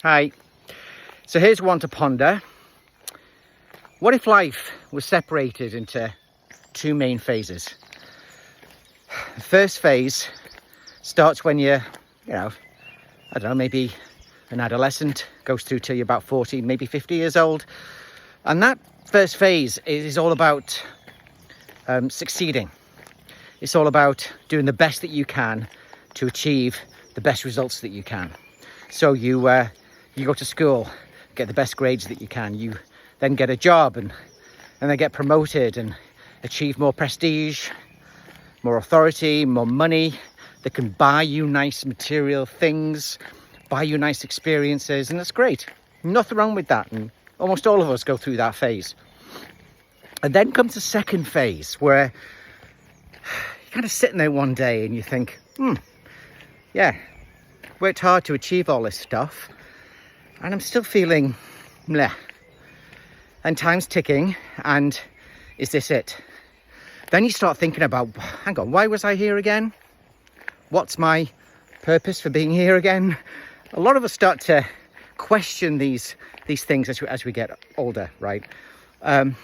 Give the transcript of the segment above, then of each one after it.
Hi. So here's one to ponder. What if life was separated into two main phases? The first phase starts when you're, I don't know, maybe an adolescent, goes through till you're about 40, maybe 50 years old. And that first phase is all about succeeding. It's all about doing the best that you can to achieve the best results that you can. So you go to school, get the best grades that you can. You then get a job and then get promoted and achieve more prestige, more authority, more money that can buy you nice material things, buy you nice experiences, and that's great. Nothing wrong with that, and almost all of us go through that phase. And then comes the second phase where you're kind of sitting there one day and you think, yeah, worked hard to achieve all this stuff and I'm still feeling meh. And time's ticking, and is this it? Then you start thinking about, hang on, why was I here again? What's my purpose for being here again? A lot of us start to question these things as we get older, right? And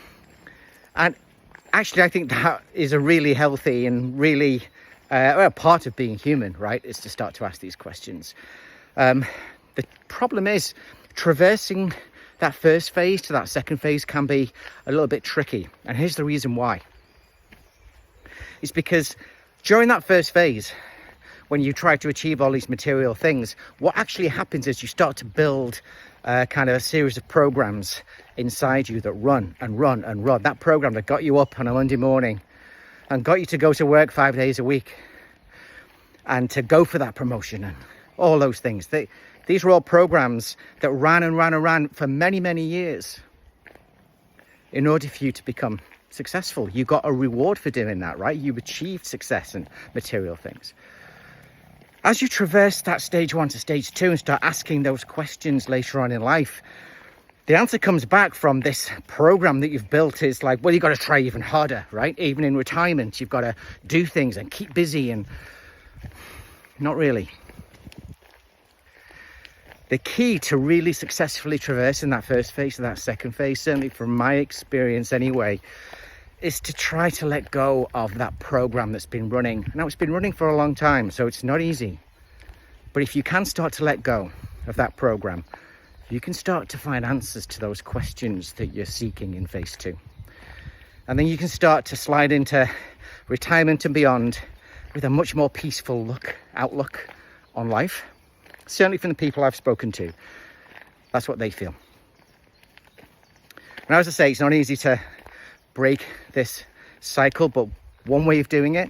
actually, I think that is a really healthy and really part of being human, right? Is to start to ask these questions. The problem is traversing that first phase to that second phase can be a little bit tricky. And here's the reason why. It's because during that first phase, when you try to achieve all these material things, what actually happens is you start to build kind of a series of programs inside you that run and run and run. That program that got you up on a Monday morning and got you to go to work 5 days a week and to go for that promotion and all those things. These were all programs that ran and ran and ran for many, many years in order for you to become successful. You got a reward for doing that, right? You achieved success and material things. As you traverse that stage 1 to stage 2 and start asking those questions later on in life, the answer comes back from this program that you've built is like, well, you've got to try even harder, right? Even in retirement, you've got to do things and keep busy, and not really. The key to really successfully traversing that first phase and that second phase, certainly from my experience anyway, is to try to let go of that program that's been running. Now, it's been running for a long time, so it's not easy. But if you can start to let go of that program, you can start to find answers to those questions that you're seeking in phase 2. And then you can start to slide into retirement and beyond with a much more peaceful outlook on life. Certainly from the people I've spoken to, that's what they feel. And as I say, it's not easy to break this cycle, but one way of doing it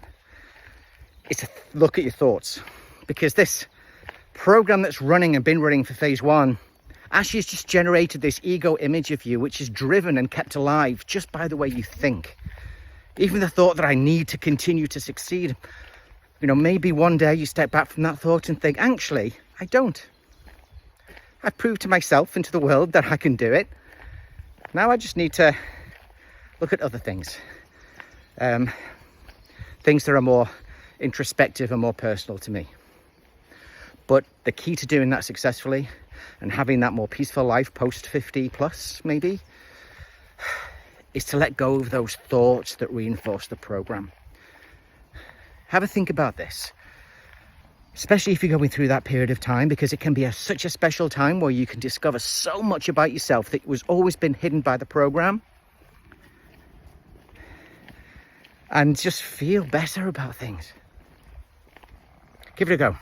is to look at your thoughts, because this program that's running and been running for phase 1 actually has just generated this ego image of you, which is driven and kept alive just by the way you think. Even the thought that I need to continue to succeed, maybe one day you step back from that thought and think, actually, I don't. I've proved to myself and to the world that I can do it. Now I just need to look at other things. Things that are more introspective and more personal to me. But the key to doing that successfully and having that more peaceful life post 50 plus maybe is to let go of those thoughts that reinforce the program. Have a think about this, especially if you're going through that period of time, because it can be such a special time where you can discover so much about yourself that was always been hidden by the program, and just feel better about things. Give it a go.